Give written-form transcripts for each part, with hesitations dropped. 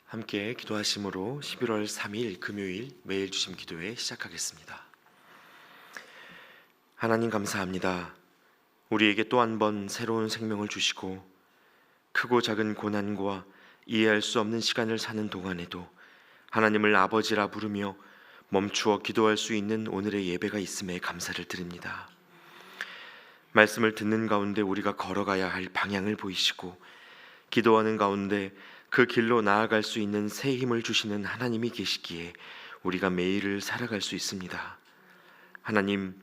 함께 기도하심으로 11월 3일 금요일 매일 주심 기도회 시작하겠습니다. 하나님 감사합니다. 우리에게 또 한 번 새로운 생명을 주시고 크고 작은 고난과 이해할 수 없는 시간을 사는 동안에도 하나님을 아버지라 부르며 멈추어 기도할 수 있는 오늘의 예배가 있음에 감사를 드립니다. 말씀을 듣는 가운데 우리가 걸어가야 할 방향을 보이시고 기도하는 가운데 그 길로 나아갈 수 있는 새 힘을 주시는 하나님이 계시기에 우리가 매일을 살아갈 수 있습니다. 하나님,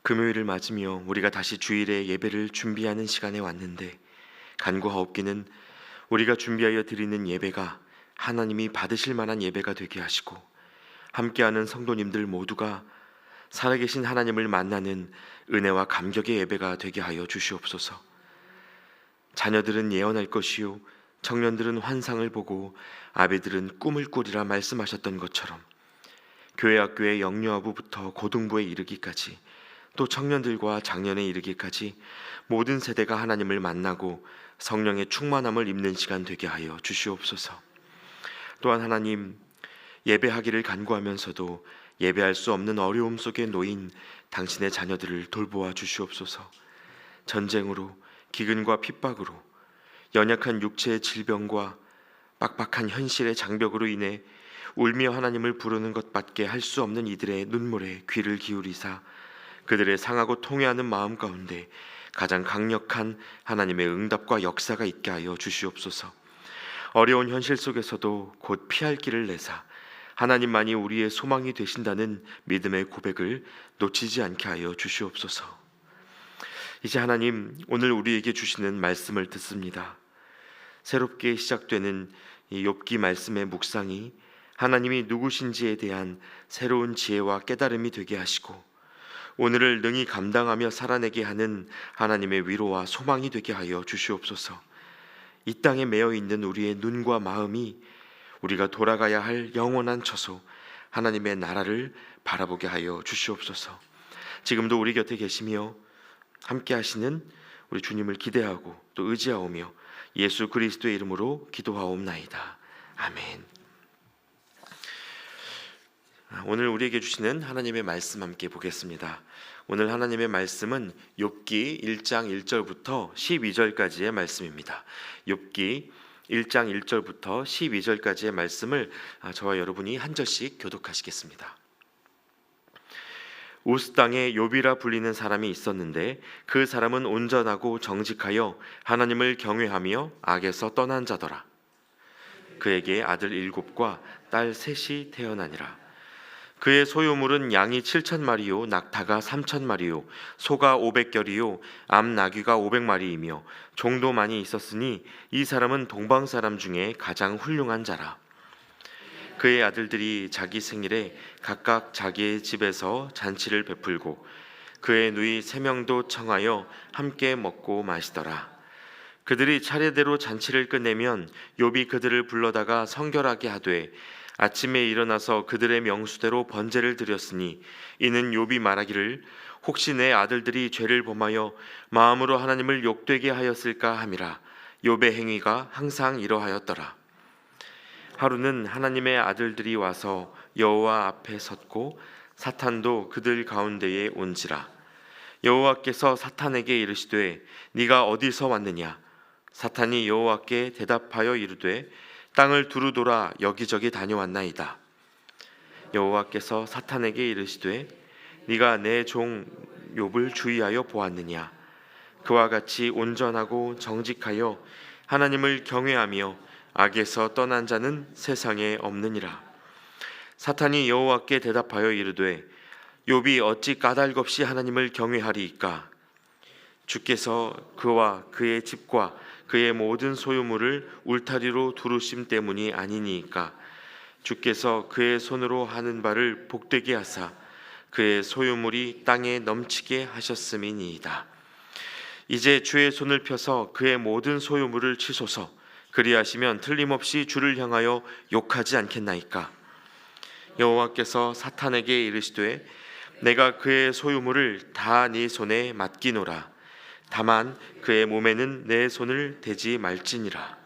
금요일을 맞으며 우리가 다시 주일에 예배를 준비하는 시간에 왔는데 간구하옵기는 우리가 준비하여 드리는 예배가 하나님이 받으실 만한 예배가 되게 하시고 함께하는 성도님들 모두가 살아계신 하나님을 만나는 은혜와 감격의 예배가 되게 하여 주시옵소서. 자녀들은 예언할 것이요 청년들은 환상을 보고 아비들은 꿈을 꾸리라 말씀하셨던 것처럼 교회 학교의 영유아부부터 고등부에 이르기까지 또 청년들과 장년에 이르기까지 모든 세대가 하나님을 만나고 성령의 충만함을 입는 시간 되게 하여 주시옵소서. 또한 하나님, 예배하기를 간구하면서도 예배할 수 없는 어려움 속에 놓인 당신의 자녀들을 돌보아 주시옵소서. 전쟁으로, 기근과 핍박으로, 연약한 육체의 질병과 빡빡한 현실의 장벽으로 인해 울며 하나님을 부르는 것밖에 할 수 없는 이들의 눈물에 귀를 기울이사 그들의 상하고 통회하는 마음 가운데 가장 강력한 하나님의 응답과 역사가 있게 하여 주시옵소서. 어려운 현실 속에서도 곧 피할 길을 내사 하나님만이 우리의 소망이 되신다는 믿음의 고백을 놓치지 않게 하여 주시옵소서. 이제 하나님, 오늘 우리에게 주시는 말씀을 듣습니다. 새롭게 시작되는 이 욥기 말씀의 묵상이 하나님이 누구신지에 대한 새로운 지혜와 깨달음이 되게 하시고 오늘을 능히 감당하며 살아내게 하는 하나님의 위로와 소망이 되게 하여 주시옵소서. 이 땅에 매여 있는 우리의 눈과 마음이 우리가 돌아가야 할 영원한 처소 하나님의 나라를 바라보게 하여 주시옵소서. 지금도 우리 곁에 계시며 함께 하시는 우리 주님을 기대하고 또 의지하오며 예수 그리스도의 이름으로 기도하옵나이다. 아멘. 오늘 우리에게 주시는 하나님의 말씀 함께 보겠습니다. 오늘 하나님의 말씀은 욥기 1장 1절부터 12절까지의 말씀입니다. 욥기 1장 1절부터 12절까지의 말씀을 저와 여러분이 한 절씩 교독하시겠습니다. 우스 땅에 욥이라 불리는 사람이 있었는데 그 사람은 온전하고 정직하여 하나님을 경외하며 악에서 떠난 자더라. 그에게 아들 7과 딸 3이 태어나니라. 그의 소유물은 양이 7,000마리요 낙타가 3,000마리요 소가 500결이요 암나귀가 500마리이며 종도 많이 있었으니 이 사람은 동방 사람 중에 가장 훌륭한 자라. 그의 아들들이 자기 생일에 각각 자기의 집에서 잔치를 베풀고 그의 누이 3명도 청하여 함께 먹고 마시더라. 그들이 차례대로 잔치를 끝내면 욥이 그들을 불러다가 성결하게 하되 아침에 일어나서 그들의 명수대로 번제를 드렸으니 이는 욥이 말하기를 혹시 내 아들들이 죄를 범하여 마음으로 하나님을 욕되게 하였을까 함이라. 욥의 행위가 항상 이러하였더라. 하루는 하나님의 아들들이 와서 여호와 앞에 섰고 사탄도 그들 가운데에 온지라. 여호와께서 사탄에게 이르시되 네가 어디서 왔느냐. 사탄이 여호와께 대답하여 이르되 땅을 두루 돌아 여기저기 다녀왔나이다. 여호와께서 사탄에게 이르시되 네가 내 종 욥을 주의하여 보았느냐. 그와 같이 온전하고 정직하여 하나님을 경외하며 악에서 떠난 자는 세상에 없느니라. 사탄이 여호와께 대답하여 이르되 욥이 어찌 까닭없이 하나님을 경외하리이까. 주께서 그와 그의 집과 그의 모든 소유물을 울타리로 두르심 때문이 아니니이까. 주께서 그의 손으로 하는 바를 복되게 하사 그의 소유물이 땅에 넘치게 하셨음이니이다. 이제 주의 손을 펴서 그의 모든 소유물을 치소서. 그리하시면 틀림없이 주를 향하여 욕하지 않겠나이까. 여호와께서 사탄에게 이르시되 내가 그의 소유물을 다 네 손에 맡기노라. 다만 그의 몸에는 내 손을 대지 말지니라.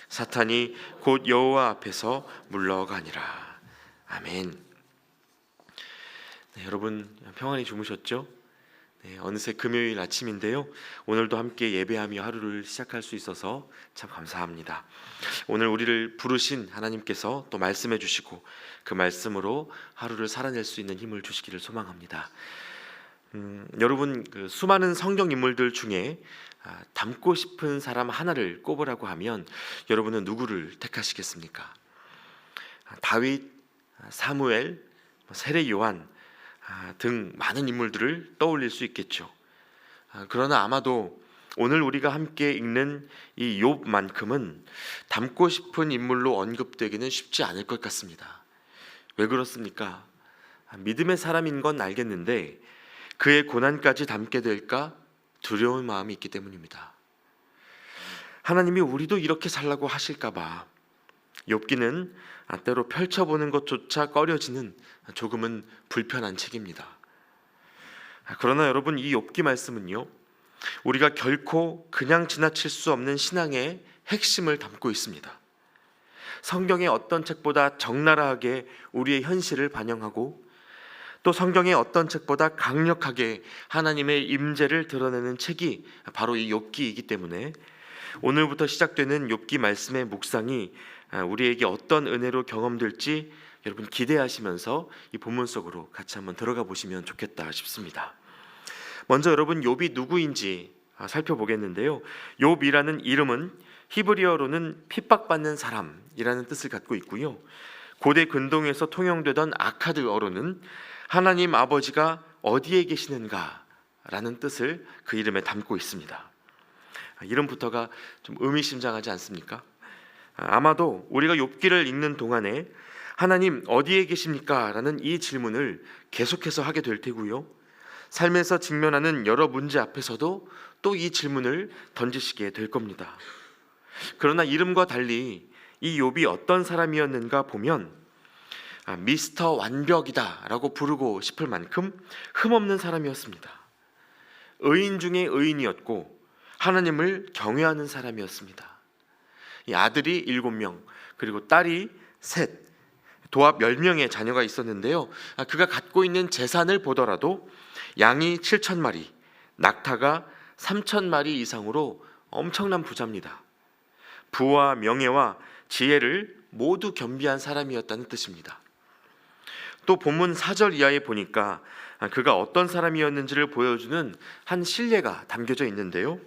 사탄이 곧 여호와 앞에서 물러가니라. 아멘. 네, 여러분 평안히 주무셨죠? 네, 어느새 금요일 아침인데요. 오늘도 함께 예배하며 하루를 시작할 수 있어서 참 감사합니다. 오늘 우리를 부르신 하나님께서 또 말씀해 주시고 그 말씀으로 하루를 살아낼 수 있는 힘을 주시기를 소망합니다. 여러분 수많은 성경 인물들 중에 닮고 싶은 사람 하나를 꼽으라고 하면 여러분은 누구를 택하시겠습니까? 다윗, 사무엘, 세례 요한 등 많은 인물들을 떠올릴 수 있겠죠. 그러나 아마도 오늘 우리가 함께 읽는 이 욥만큼은 닮고 싶은 인물로 언급되기는 쉽지 않을 것 같습니다. 왜 그렇습니까? 믿음의 사람인 건 알겠는데 그의 고난까지 닮게 될까 두려운 마음이 있기 때문입니다. 하나님이 우리도 이렇게 살라고 하실까 봐 욥기는 때로 펼쳐보는 것조차 꺼려지는 조금은 불편한 책입니다. 그러나 여러분 이 욥기 말씀은요, 우리가 결코 그냥 지나칠 수 없는 신앙의 핵심을 담고 있습니다. 성경의 어떤 책보다 적나라하게 우리의 현실을 반영하고 또 성경의 어떤 책보다 강력하게 하나님의 임재를 드러내는 책이 바로 이 욥기이기 때문에 오늘부터 시작되는 욥기 말씀의 묵상이 우리에게 어떤 은혜로 경험될지 여러분 기대하시면서 이 본문 속으로 같이 한번 들어가 보시면 좋겠다 싶습니다. 먼저 여러분 욥이 누구인지 살펴보겠는데요. 욥이라는 이름은 히브리어로는 핍박받는 사람이라는 뜻을 갖고 있고요. 고대 근동에서 통용되던 아카드어로는 하나님 아버지가 어디에 계시는가라는 뜻을 그 이름에 담고 있습니다. 이름부터가 좀 의미심장하지 않습니까? 아마도 우리가 욥기를 읽는 동안에 하나님 어디에 계십니까? 라는 이 질문을 계속해서 하게 될 테고요. 삶에서 직면하는 여러 문제 앞에서도 또 이 질문을 던지시게 될 겁니다. 그러나 이름과 달리 이 욥이 어떤 사람이었는가 보면 미스터 완벽이다 라고 부르고 싶을 만큼 흠없는 사람이었습니다. 의인 중에 의인이었고 하나님을 경외하는 사람이었습니다. 이 아들이 7명 그리고 딸이 셋, 도합 10명의 자녀가 있었는데요. 그가 갖고 있는 재산을 보더라도 양이 7,000마리, 낙타가 3,000마리 이상으로 엄청난 부자입니다. 부와 명예와 지혜를 모두 겸비한 사람이었다는 뜻입니다. 또 본문 4절 이하에 보니까 그가 어떤 사람이었는지를 보여주는 한 실례가 담겨져 있는데요.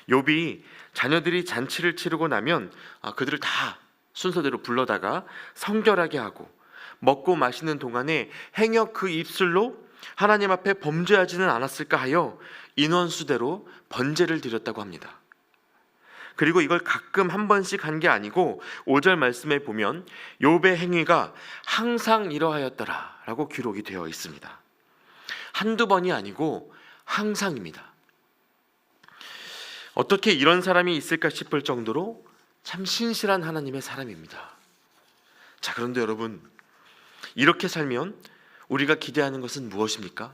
욥이 자녀들이 잔치를 치르고 나면 그들을 다 순서대로 불러다가 성결하게 하고 먹고 마시는 동안에 행여 그 입술로 하나님 앞에 범죄하지는 않았을까 하여 인원수대로 번제를 드렸다고 합니다. 그리고 이걸 가끔 한 번씩 한 게 아니고 5절 말씀에 보면 욥의 행위가 항상 이러하였더라 라고 기록이 되어 있습니다. 한두 번이 아니고 항상입니다. 어떻게 이런 사람이 있을까 싶을 정도로 참 신실한 하나님의 사람입니다. 자, 그런데 여러분 이렇게 살면 우리가 기대하는 것은 무엇입니까?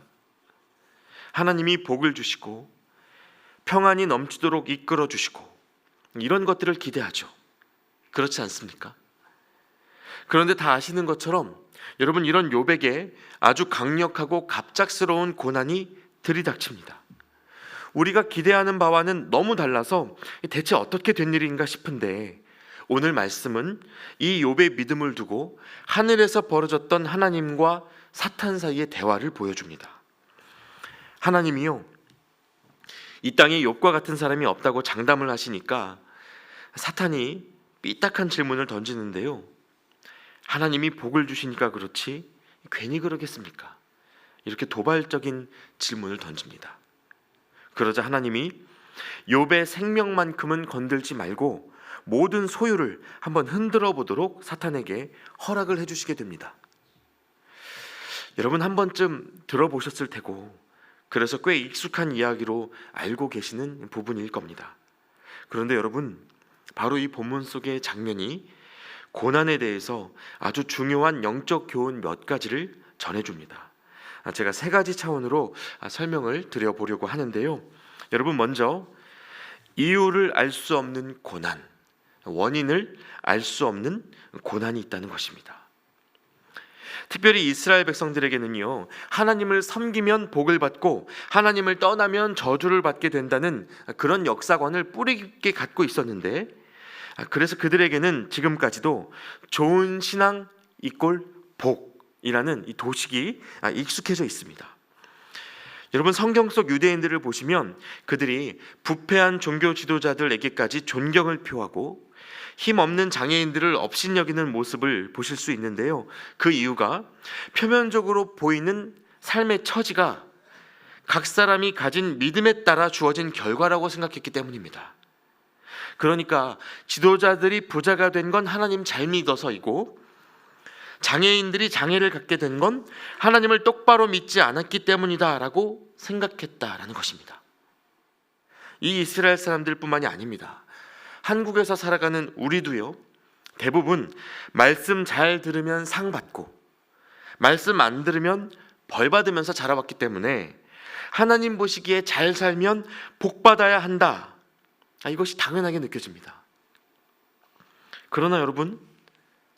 하나님이 복을 주시고 평안이 넘치도록 이끌어 주시고 이런 것들을 기대하죠. 그렇지 않습니까? 그런데 다 아시는 것처럼 여러분 이런 욥에게 아주 강력하고 갑작스러운 고난이 들이닥칩니다. 우리가 기대하는 바와는 너무 달라서 대체 어떻게 된 일인가 싶은데 오늘 말씀은 이 욥의 믿음을 두고 하늘에서 벌어졌던 하나님과 사탄 사이의 대화를 보여줍니다. 하나님이요, 이 땅에 욥과 같은 사람이 없다고 장담을 하시니까 사탄이 삐딱한 질문을 던지는데요. 하나님이 복을 주시니까 그렇지 괜히 그러겠습니까? 이렇게 도발적인 질문을 던집니다. 그러자 하나님이 욥의 생명만큼은 건들지 말고 모든 소유를 한번 흔들어 보도록 사탄에게 허락을 해주시게 됩니다. 여러분 한 번쯤 들어보셨을 테고 그래서 꽤 익숙한 이야기로 알고 계시는 부분일 겁니다. 그런데 여러분 바로 이 본문 속의 장면이 고난에 대해서 아주 중요한 영적 교훈 몇 가지를 전해줍니다. 제가 세 가지 차원으로 설명을 드려보려고 하는데요. 여러분, 먼저 이유를 알 수 없는 고난, 원인을 알 수 없는 고난이 있다는 것입니다. 특별히 이스라엘 백성들에게는요, 하나님을 섬기면 복을 받고 하나님을 떠나면 저주를 받게 된다는 그런 역사관을 뿌리 깊게 갖고 있었는데, 그래서 그들에게는 지금까지도 좋은 신앙 이꼴 복이라는 이 도식이 익숙해져 있습니다. 여러분, 성경 속 유대인들을 보시면 그들이 부패한 종교 지도자들에게까지 존경을 표하고 힘없는 장애인들을 업신여기는 모습을 보실 수 있는데요. 그 이유가 표면적으로 보이는 삶의 처지가 각 사람이 가진 믿음에 따라 주어진 결과라고 생각했기 때문입니다. 그러니까 지도자들이 부자가 된 건 하나님 잘 믿어서이고, 장애인들이 장애를 갖게 된 건 하나님을 똑바로 믿지 않았기 때문이다라고 생각했다라는 것입니다. 이 이스라엘 사람들뿐만이 아닙니다. 한국에서 살아가는 우리도요, 대부분 말씀 잘 들으면 상 받고 말씀 안 들으면 벌 받으면서 자라왔기 때문에 하나님 보시기에 잘 살면 복 받아야 한다, 이것이 당연하게 느껴집니다. 그러나 여러분,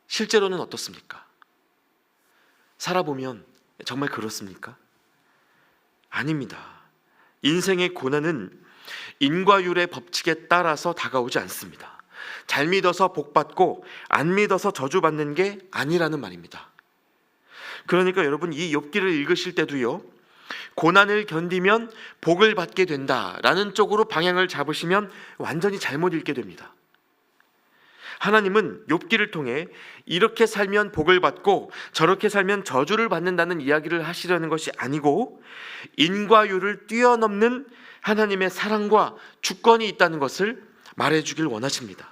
실제로는 어떻습니까? 살아보면 정말 그렇습니까? 아닙니다. 인생의 고난은 인과율의 법칙에 따라서 다가오지 않습니다. 잘 믿어서 복 받고 안 믿어서 저주받는 게 아니라는 말입니다. 그러니까 여러분, 이 욥기를 읽으실 때도요, 고난을 견디면 복을 받게 된다라는 쪽으로 방향을 잡으시면 완전히 잘못 읽게 됩니다. 하나님은 욥기를 통해 이렇게 살면 복을 받고 저렇게 살면 저주를 받는다는 이야기를 하시려는 것이 아니고, 인과율을 뛰어넘는 하나님의 사랑과 주권이 있다는 것을 말해주길 원하십니다.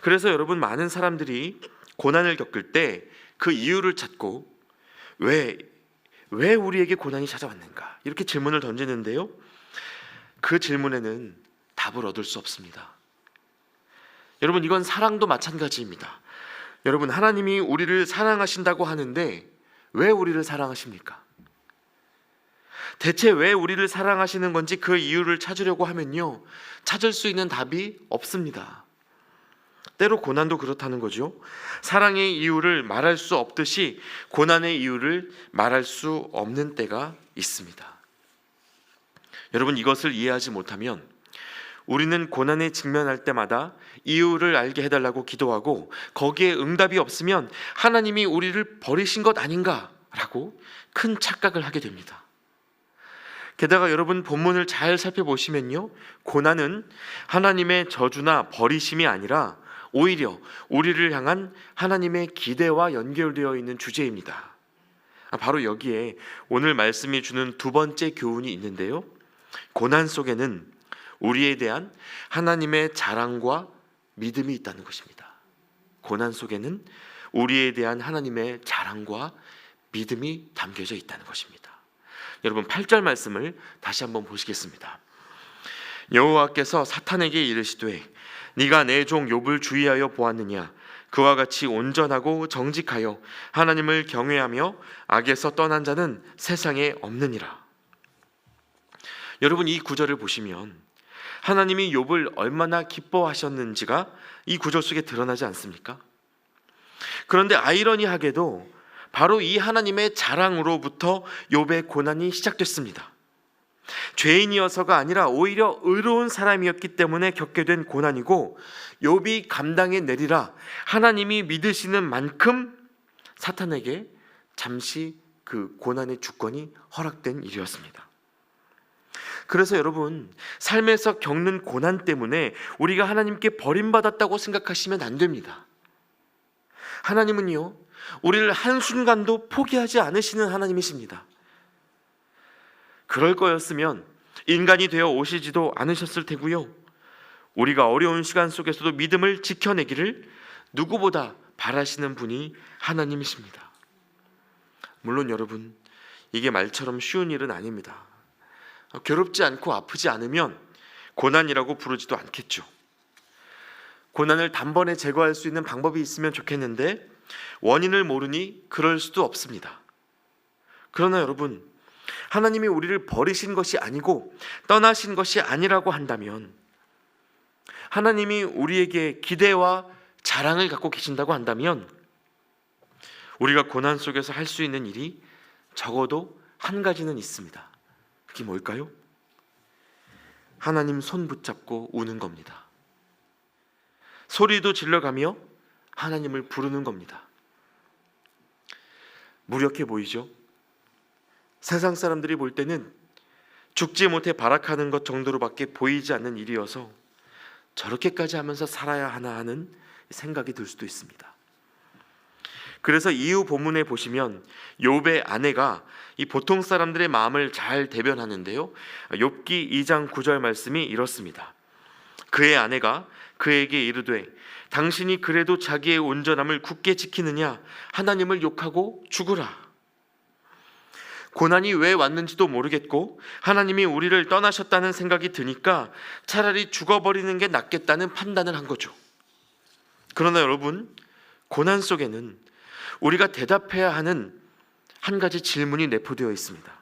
그래서 여러분, 많은 사람들이 고난을 겪을 때 그 이유를 찾고 왜 우리에게 고난이 찾아왔는가, 이렇게 질문을 던지는데요, 그 질문에는 답을 얻을 수 없습니다. 여러분, 이건 사랑도 마찬가지입니다. 여러분, 하나님이 우리를 사랑하신다고 하는데 왜 우리를 사랑하십니까? 대체 왜 우리를 사랑하시는 건지 그 이유를 찾으려고 하면요, 찾을 수 있는 답이 없습니다. 때로 고난도 그렇다는 거죠. 사랑의 이유를 말할 수 없듯이 고난의 이유를 말할 수 없는 때가 있습니다. 여러분, 이것을 이해하지 못하면 우리는 고난에 직면할 때마다 이유를 알게 해달라고 기도하고, 거기에 응답이 없으면 하나님이 우리를 버리신 것 아닌가라고 큰 착각을 하게 됩니다. 게다가 여러분, 본문을 잘 살펴보시면요, 고난은 하나님의 저주나 버리심이 아니라 오히려 우리를 향한 하나님의 기대와 연결되어 있는 주제입니다. 바로 여기에 오늘 말씀이 주는 두 번째 교훈이 있는데요, 고난 속에는 우리에 대한 하나님의 자랑과 믿음이 있다는 것입니다. 고난 속에는 우리에 대한 하나님의 자랑과 믿음이 담겨져 있다는 것입니다. 여러분, 8절 말씀을 다시 한번 보시겠습니다. 여호와께서 사탄에게 이르시되 네가 내 종 욥을 주의하여 보았느냐? 그와 같이 온전하고 정직하여 하나님을 경외하며 악에서 떠난 자는 세상에 없느니라. 여러분, 이 구절을 보시면 하나님이 욥을 얼마나 기뻐하셨는지가 이 구절 속에 드러나지 않습니까? 그런데 아이러니하게도 바로 이 하나님의 자랑으로부터 욥의 고난이 시작됐습니다. 죄인이어서가 아니라 오히려 의로운 사람이었기 때문에 겪게 된 고난이고, 욥이 감당해 내리라 하나님이 믿으시는 만큼 사탄에게 잠시 그 고난의 주권이 허락된 일이었습니다. 그래서 여러분, 삶에서 겪는 고난 때문에 우리가 하나님께 버림받았다고 생각하시면 안 됩니다. 하나님은요, 우리를 한순간도 포기하지 않으시는 하나님이십니다. 그럴 거였으면 인간이 되어 오시지도 않으셨을 테고요, 우리가 어려운 시간 속에서도 믿음을 지켜내기를 누구보다 바라시는 분이 하나님이십니다. 물론 여러분, 이게 말처럼 쉬운 일은 아닙니다. 괴롭지 않고 아프지 않으면 고난이라고 부르지도 않겠죠. 고난을 단번에 제거할 수 있는 방법이 있으면 좋겠는데 원인을 모르니 그럴 수도 없습니다. 그러나 여러분, 하나님이 우리를 버리신 것이 아니고 떠나신 것이 아니라고 한다면, 하나님이 우리에게 기대와 자랑을 갖고 계신다고 한다면, 우리가 고난 속에서 할 수 있는 일이 적어도 한 가지는 있습니다. 그게 뭘까요? 하나님 손 붙잡고 우는 겁니다. 소리도 질러가며 하나님을 부르는 겁니다. 무력해 보이죠? 세상 사람들이 볼 때는 죽지 못해 발악하는 것 정도로밖에 보이지 않는 일이어서 저렇게까지 하면서 살아야 하나 하는 생각이 들 수도 있습니다. 그래서 이후 본문에 보시면 욥의 아내가 이 보통 사람들의 마음을 잘 대변하는데요, 욥기 2장 9절 말씀이 이렇습니다. 그의 아내가 그에게 이르되 당신이 그래도 자기의 온전함을 굳게 지키느냐? 하나님을 욕하고 죽으라. 고난이 왜 왔는지도 모르겠고 하나님이 우리를 떠나셨다는 생각이 드니까 차라리 죽어버리는 게 낫겠다는 판단을 한 거죠. 그러나 여러분, 고난 속에는 우리가 대답해야 하는 한 가지 질문이 내포되어 있습니다.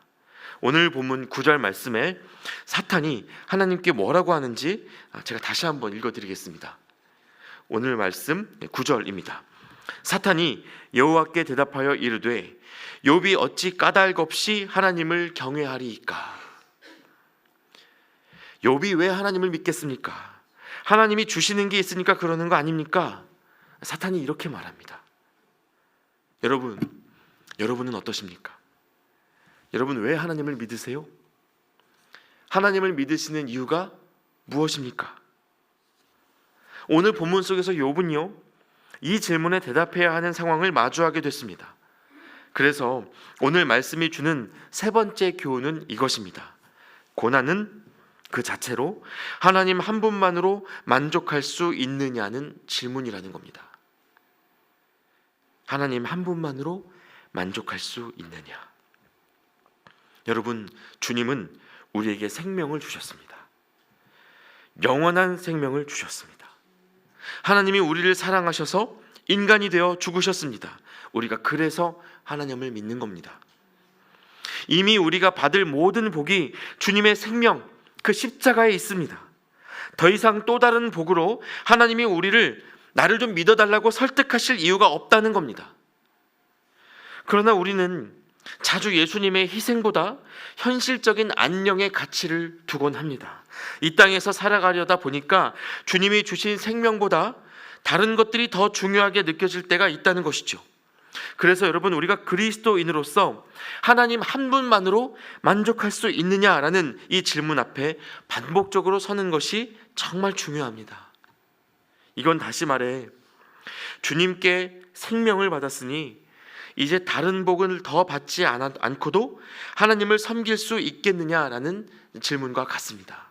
오늘 본문 9절 말씀에 사탄이 하나님께 뭐라고 하는지 제가 다시 한번 읽어드리겠습니다. 오늘 말씀 9절입니다. 사탄이 여호와께 대답하여 이르되 욥이 어찌 까닭 없이 하나님을 경외하리이까. 욥이 왜 하나님을 믿겠습니까? 하나님이 주시는 게 있으니까 그러는 거 아닙니까? 사탄이 이렇게 말합니다. 여러분은 어떠십니까? 여러분 왜 하나님을 믿으세요? 하나님을 믿으시는 이유가 무엇입니까? 오늘 본문 속에서 욥은요, 이 질문에 대답해야 하는 상황을 마주하게 됐습니다. 그래서 오늘 말씀이 주는 세 번째 교훈은 이것입니다. 고난은 그 자체로 하나님 한 분만으로 만족할 수 있느냐는 질문이라는 겁니다. 하나님 한 분만으로 만족할 수 있느냐? 여러분, 주님은 우리에게 생명을 주셨습니다. 영원한 생명을 주셨습니다. 하나님이 우리를 사랑하셔서 인간이 되어 죽으셨습니다. 우리가 그래서 하나님을 믿는 겁니다. 이미 우리가 받을 모든 복이 주님의 생명, 그 십자가에 있습니다. 더 이상 또 다른 복으로 하나님이 우리를 나를 좀 믿어달라고 설득하실 이유가 없다는 겁니다. 그러나 우리는 자주 예수님의 희생보다 현실적인 안녕의 가치를 두곤 합니다. 이 땅에서 살아가려다 보니까 주님이 주신 생명보다 다른 것들이 더 중요하게 느껴질 때가 있다는 것이죠. 그래서 여러분, 우리가 그리스도인으로서 하나님 한 분만으로 만족할 수 있느냐라는 이 질문 앞에 반복적으로 서는 것이 정말 중요합니다. 이건 다시 말해 주님께 생명을 받았으니 이제 다른 복을 더 받지 않고도 하나님을 섬길 수 있겠느냐라는 질문과 같습니다.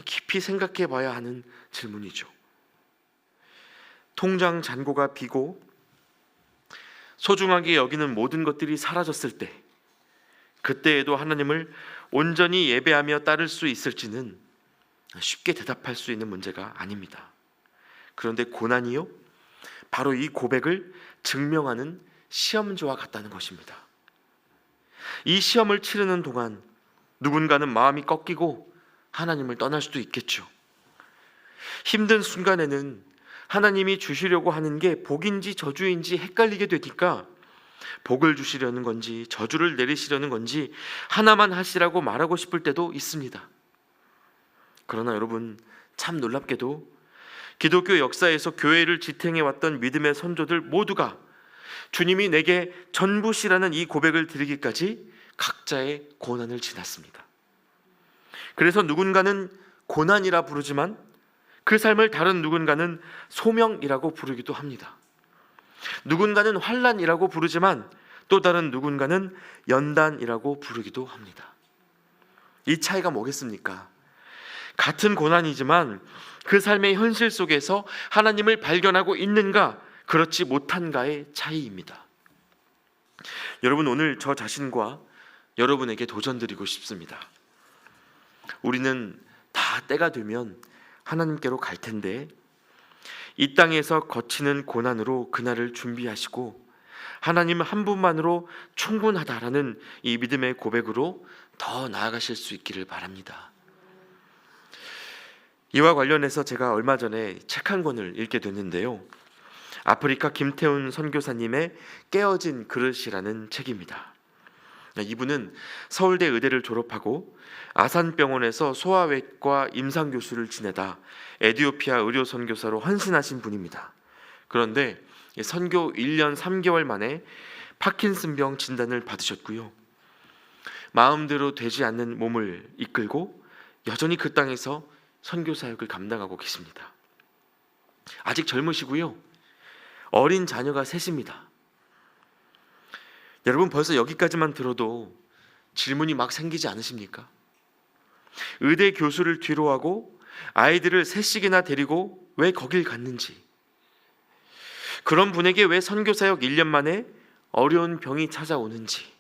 깊이 생각해 봐야 하는 질문이죠. 통장 잔고가 비고 소중하게 여기는 모든 것들이 사라졌을 때, 그때에도 하나님을 온전히 예배하며 따를 수 있을지는 쉽게 대답할 수 있는 문제가 아닙니다. 그런데 고난이요, 바로 이 고백을 증명하는 시험지와 같다는 것입니다. 이 시험을 치르는 동안 누군가는 마음이 꺾이고 하나님을 떠날 수도 있겠죠. 힘든 순간에는 하나님이 주시려고 하는 게 복인지 저주인지 헷갈리게 되니까 복을 주시려는 건지 저주를 내리시려는 건지 하나만 하시라고 말하고 싶을 때도 있습니다. 그러나 여러분, 참 놀랍게도 기독교 역사에서 교회를 지탱해왔던 믿음의 선조들 모두가 주님이 내게 전부시라는 이 고백을 드리기까지 각자의 고난을 지났습니다. 그래서 누군가는 고난이라 부르지만 그 삶을 다른 누군가는 소명이라고 부르기도 합니다. 누군가는 환난이라고 부르지만 또 다른 누군가는 연단이라고 부르기도 합니다. 이 차이가 뭐겠습니까? 같은 고난이지만 그 삶의 현실 속에서 하나님을 발견하고 있는가, 그렇지 못한가의 차이입니다. 여러분, 오늘 저 자신과 여러분에게 도전드리고 싶습니다. 우리는 다 때가 되면 하나님께로 갈 텐데 이 땅에서 거치는 고난으로 그날을 준비하시고 하나님 한 분만으로 충분하다라는 이 믿음의 고백으로 더 나아가실 수 있기를 바랍니다. 이와 관련해서 제가 얼마 전에 책 한 권을 읽게 됐는데요. 아프리카 김태훈 선교사님의 깨어진 그릇이라는 책입니다. 이분은 서울대 의대를 졸업하고 아산병원에서 소아외과 임상교수를 지내다 에티오피아 의료 선교사로 헌신하신 분입니다. 그런데 선교 1년 3개월 만에 파킨슨병 진단을 받으셨고요. 마음대로 되지 않는 몸을 이끌고 여전히 그 땅에서 선교 사역을 감당하고 계십니다. 아직 젊으시고요. 어린 자녀가 셋입니다. 여러분 벌써 여기까지만 들어도 질문이 막 생기지 않으십니까? 의대 교수를 뒤로하고 아이들을 셋씩이나 데리고 왜 거길 갔는지, 그런 분에게 왜 선교사역 1년 만에 어려운 병이 찾아오는지,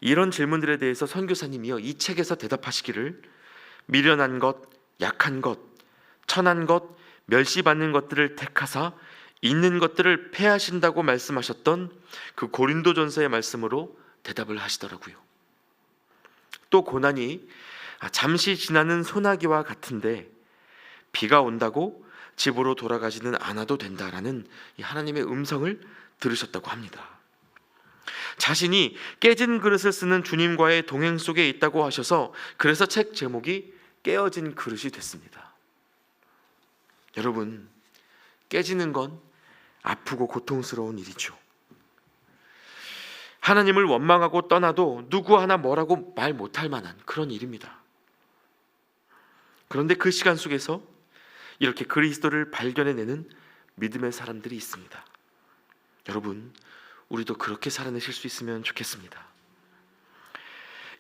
이런 질문들에 대해서 선교사님이요 이 책에서 대답하시기를 미련한 것, 약한 것, 천한 것, 멸시받는 것들을 택하사 있는 것들을 패하신다고 말씀하셨던 그 고린도전서의 말씀으로 대답을 하시더라고요. 또 고난이 잠시 지나는 소나기와 같은데 비가 온다고 집으로 돌아가지는 않아도 된다라는 하나님의 음성을 들으셨다고 합니다. 자신이 깨진 그릇을 쓰는 주님과의 동행 속에 있다고 하셔서 그래서 책 제목이 깨어진 그릇이 됐습니다. 여러분, 깨지는 건 아프고 고통스러운 일이죠. 하나님을 원망하고 떠나도 누구 하나 뭐라고 말 못할 만한 그런 일입니다. 그런데 그 시간 속에서 이렇게 그리스도를 발견해내는 믿음의 사람들이 있습니다. 여러분, 우리도 그렇게 살아내실 수 있으면 좋겠습니다.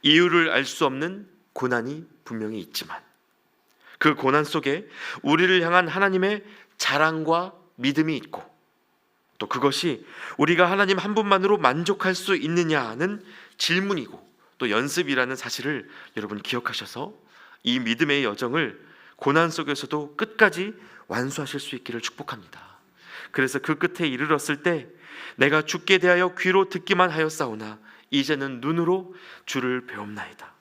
이유를 알 수 없는 고난이 분명히 있지만 그 고난 속에 우리를 향한 하나님의 자랑과 믿음이 있고, 또 그것이 우리가 하나님 한 분만으로 만족할 수 있느냐는 질문이고 또 연습이라는 사실을 여러분 기억하셔서 이 믿음의 여정을 고난 속에서도 끝까지 완수하실 수 있기를 축복합니다. 그래서 그 끝에 이르렀을 때 내가 주께 대하여 귀로 듣기만 하였사오나 이제는 눈으로 주를 배움나이다.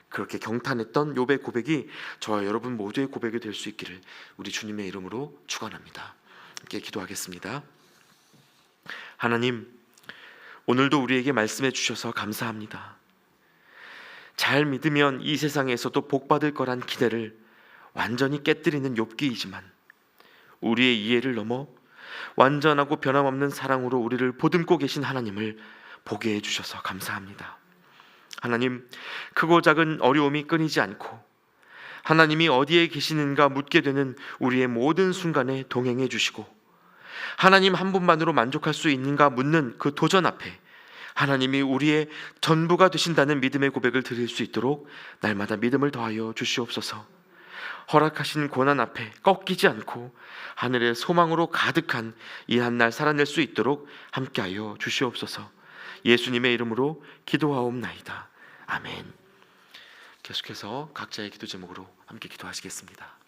그렇게 경탄했던 욥의 고백이 저와 여러분 모두의 고백이 될 수 있기를 우리 주님의 이름으로 축원합니다. 함께 기도하겠습니다. 하나님, 오늘도 우리에게 말씀해 주셔서 감사합니다. 잘 믿으면 이 세상에서도 복받을 거란 기대를 완전히 깨뜨리는 욥기이지만 우리의 이해를 넘어 완전하고 변함없는 사랑으로 우리를 보듬고 계신 하나님을 보게 해주셔서 감사합니다. 하나님, 크고 작은 어려움이 끊이지 않고 하나님이 어디에 계시는가 묻게 되는 우리의 모든 순간에 동행해 주시고 하나님 한 분만으로 만족할 수 있는가 묻는 그 도전 앞에 하나님이 우리의 전부가 되신다는 믿음의 고백을 드릴 수 있도록 날마다 믿음을 더하여 주시옵소서. 허락하신 고난 앞에 꺾이지 않고 하늘의 소망으로 가득한 이 한날 살아낼 수 있도록 함께하여 주시옵소서. 예수님의 이름으로 기도하옵나이다. 아멘. 계속해서 각자의 기도 제목으로 함께 기도하시겠습니다.